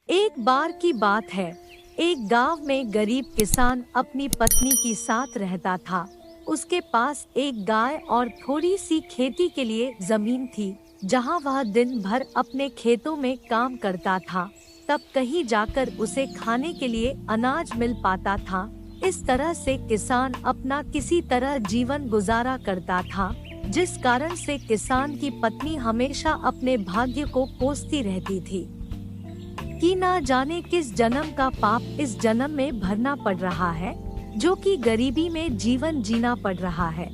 एक बार की बात है, एक गांव में गरीब किसान अपनी पत्नी के साथ रहता था। उसके पास एक गाय और थोड़ी सी खेती के लिए जमीन थी, जहां वह दिन भर अपने खेतों में काम करता था। तब कहीं जाकर उसे खाने के लिए अनाज मिल पाता था। इस तरह से किसान अपना किसी तरह जीवन गुजारा करता था, जिस कारण से किसान की पत्नी हमेशा अपने भाग्य को कोसती रहती थी कि ना जाने किस जन्म का पाप इस जन्म में भरना पड़ रहा है, जो कि गरीबी में जीवन जीना पड़ रहा है।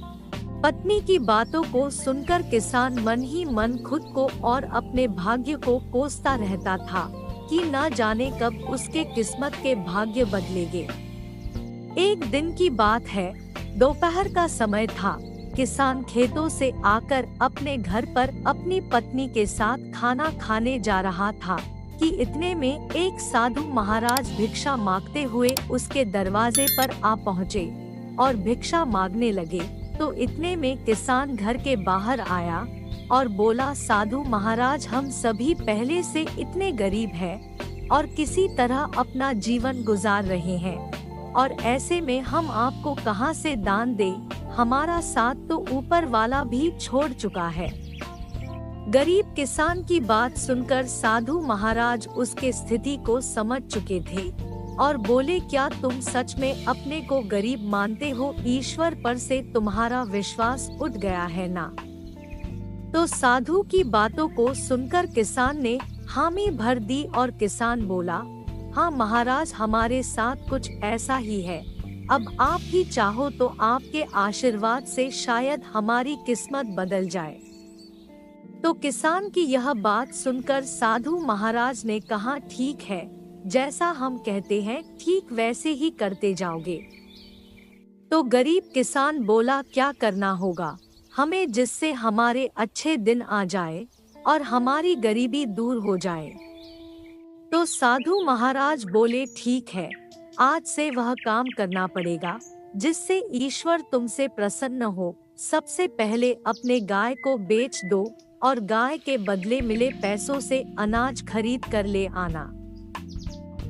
पत्नी की बातों को सुनकर किसान मन ही मन खुद को और अपने भाग्य को कोसता रहता था कि ना जाने कब उसके किस्मत के भाग्य बदलेंगे। एक दिन की बात है, दोपहर का समय था। किसान खेतों से आकर अपने घर पर अपनी पत्नी के साथ खाना खाने जा रहा था कि इतने में एक साधु महाराज भिक्षा मांगते हुए उसके दरवाजे पर आ पहुँचे और भिक्षा मांगने लगे। तो इतने में किसान घर के बाहर आया और बोला, साधु महाराज, हम सभी पहले से इतने गरीब हैं और किसी तरह अपना जीवन गुजार रहे हैं, और ऐसे में हम आपको कहां से दान दें? हमारा साथ तो ऊपर वाला भी छोड़ चुका है। गरीब किसान की बात सुनकर साधु महाराज उसके स्थिति को समझ चुके थे और बोले, क्या तुम सच में अपने को गरीब मानते हो? ईश्वर पर से तुम्हारा विश्वास उठ गया है ना? तो साधु की बातों को सुनकर किसान ने हामी भर दी और किसान बोला, हाँ महाराज, हमारे साथ कुछ ऐसा ही है। अब आप ही चाहो तो आपके आशीर्वाद से शायद हमारी किस्मत बदल जाए। तो किसान की यह बात सुनकर साधु महाराज ने कहा, ठीक है, जैसा हम कहते हैं ठीक वैसे ही करते जाओगे। तो गरीब किसान बोला, क्या करना होगा हमें जिससे हमारे अच्छे दिन आ जाए और हमारी गरीबी दूर हो जाए? तो साधु महाराज बोले, ठीक है, आज से वह काम करना पड़ेगा जिससे ईश्वर तुमसे प्रसन्न हो। सबसे पहले अपने गाय को बेच दो और गाय के बदले मिले पैसों से अनाज खरीद कर ले आना।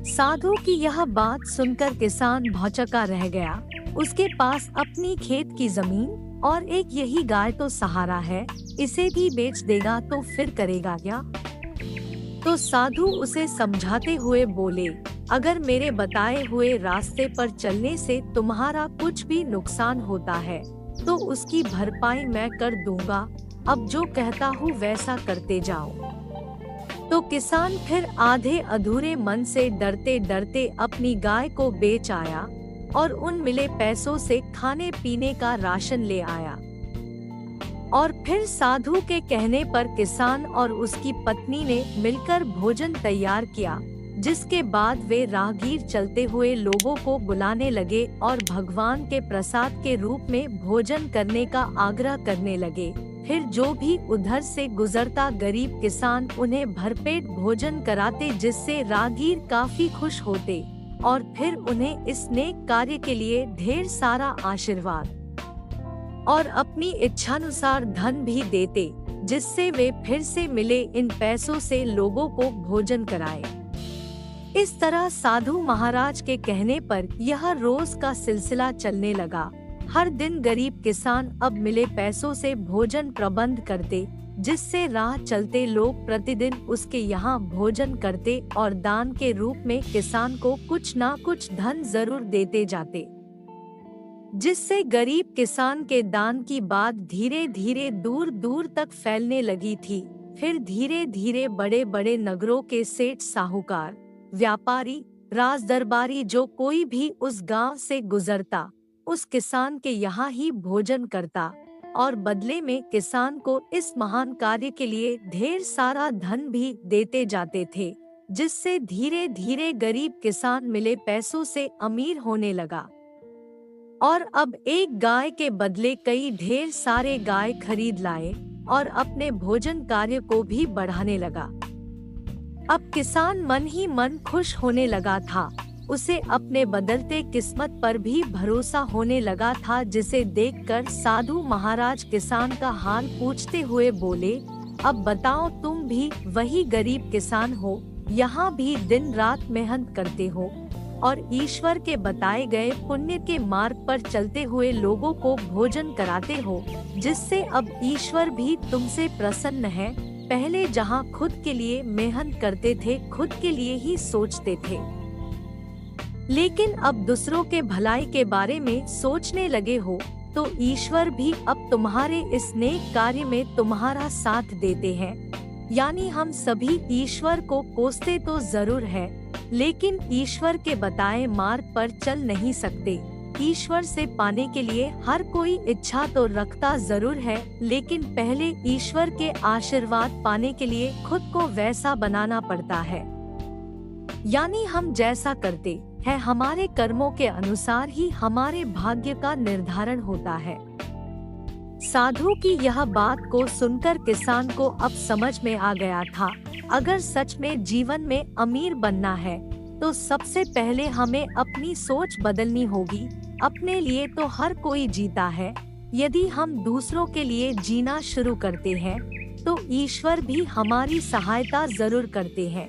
साधु की यह बात सुनकर किसान भौचक्का रह गया। उसके पास अपनी खेत की जमीन और एक यही गाय तो सहारा है, इसे भी बेच देगा तो फिर करेगा क्या? तो साधु उसे समझाते हुए बोले, अगर मेरे बताए हुए रास्ते पर चलने से तुम्हारा कुछ भी नुकसान होता है तो उसकी भरपाई मैं कर दूंगा। अब जो कहता हूँ वैसा करते जाओ। तो किसान फिर आधे अधूरे मन से डरते डरते अपनी गाय को बेच आया और उन मिले पैसों से खाने पीने का राशन ले आया। और फिर साधु के कहने पर किसान और उसकी पत्नी ने मिलकर भोजन तैयार किया, जिसके बाद वे राहगीर चलते हुए लोगों को बुलाने लगे और भगवान के प्रसाद के रूप में भोजन करने का आग्रह करने लगे। फिर जो भी उधर से गुजरता गरीब किसान उन्हें भरपेट भोजन कराते, जिससे राहगीर काफी खुश होते और फिर उन्हें इस नेक कार्य के लिए ढेर सारा आशीर्वाद और अपनी इच्छानुसार धन भी देते, जिससे वे फिर से मिले इन पैसों से लोगों को भोजन कराए। इस तरह साधु महाराज के कहने पर यह रोज का सिलसिला चलने लगा। हर दिन गरीब किसान अब मिले पैसों से भोजन प्रबंध करते, जिससे राह चलते लोग प्रतिदिन उसके यहाँ भोजन करते और दान के रूप में किसान को कुछ ना कुछ धन जरूर देते जाते, जिससे गरीब किसान के दान की बात धीरे धीरे दूर दूर तक फैलने लगी थी। फिर धीरे धीरे बड़े बड़े नगरों के सेठ, साहूकार, व्यापारी, राजदरबारी, जो कोई भी उस गांव से गुजरता उस किसान के यहाँ ही भोजन करता और बदले में किसान को इस महान कार्य के लिए ढेर सारा धन भी देते जाते थे, जिससे धीरे धीरे गरीब किसान मिले पैसों से अमीर होने लगा और अब एक गाय के बदले कई ढेर सारे गाय खरीद लाए और अपने भोजन कार्य को भी बढ़ाने लगा। अब किसान मन ही मन खुश होने लगा था। उसे अपने बदलते किस्मत पर भी भरोसा होने लगा था, जिसे देखकर साधु महाराज किसान का हाल पूछते हुए बोले, अब बताओ, तुम भी वही गरीब किसान हो यहाँ भी दिन रात मेहनत करते हो और ईश्वर के बताए गए पुण्य के मार्ग पर चलते हुए लोगों को भोजन कराते हो, जिससे अब ईश्वर भी तुमसे प्रसन्न है। पहले जहाँ खुद के लिए मेहनत करते थे, खुद के लिए ही सोचते थे, लेकिन अब दूसरों के भलाई के बारे में सोचने लगे हो, तो ईश्वर भी अब तुम्हारे इस नेक कार्य में तुम्हारा साथ देते हैं। यानी हम सभी ईश्वर को कोसते तो जरूर है, लेकिन ईश्वर के बताए मार्ग पर चल नहीं सकते। ईश्वर से पाने के लिए हर कोई इच्छा तो रखता जरूर है, लेकिन पहले ईश्वर के आशीर्वाद पाने के लिए खुद को वैसा बनाना पड़ता है। यानी हम जैसा करते हैं, हमारे कर्मों के अनुसार ही हमारे भाग्य का निर्धारण होता है। साधु की यह बात को सुनकर किसान को अब समझ में आ गया था, अगर सच में जीवन में अमीर बनना है तो सबसे पहले हमें अपनी सोच बदलनी होगी। अपने लिए तो हर कोई जीता है, यदि हम दूसरों के लिए जीना शुरू करते हैं तो ईश्वर भी हमारी सहायता जरूर करते हैं।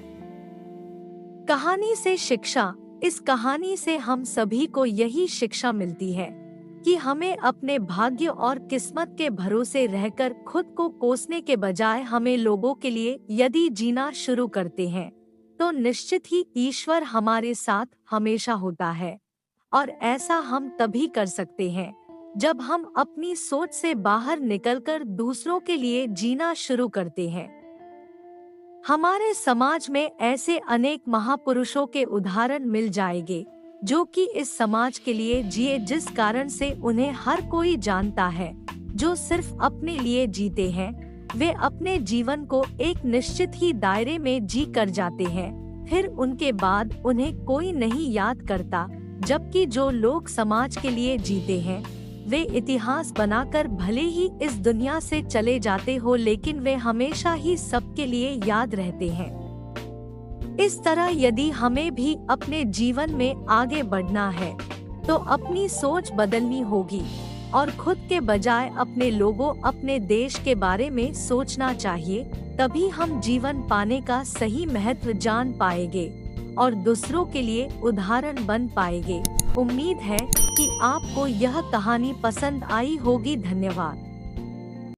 कहानी से शिक्षा। इस कहानी से हम सभी को यही शिक्षा मिलती है कि हमें अपने भाग्य और किस्मत के भरोसे रहकर खुद को कोसने के बजाय हमें लोगों के लिए यदि जीना शुरू करते हैं तो निश्चित ही ईश्वर हमारे साथ हमेशा होता है। और ऐसा हम तभी कर सकते हैं जब हम अपनी सोच से बाहर निकलकर दूसरों के लिए जीना शुरू करते हैं। हमारे समाज में ऐसे अनेक महापुरुषों के उदाहरण मिल जाएंगे जो कि इस समाज के लिए जिए, जिस कारण से उन्हें हर कोई जानता है। जो सिर्फ अपने लिए जीते हैं, वे अपने जीवन को एक निश्चित ही दायरे में जी कर जाते हैं, फिर उनके बाद उन्हें कोई नहीं याद करता। जबकि जो लोग समाज के लिए जीते हैं, वे इतिहास बनाकर भले ही इस दुनिया से चले जाते हो, लेकिन वे हमेशा ही सबके लिए याद रहते हैं। इस तरह यदि हमें भी अपने जीवन में आगे बढ़ना है तो अपनी सोच बदलनी होगी और खुद के बजाय अपने लोगों, अपने देश के बारे में सोचना चाहिए। तभी हम जीवन पाने का सही महत्व जान पाएंगे और दूसरों के लिए उदाहरण बन पाएंगे। उम्मीद है कि आपको यह कहानी पसंद आई होगी। धन्यवाद।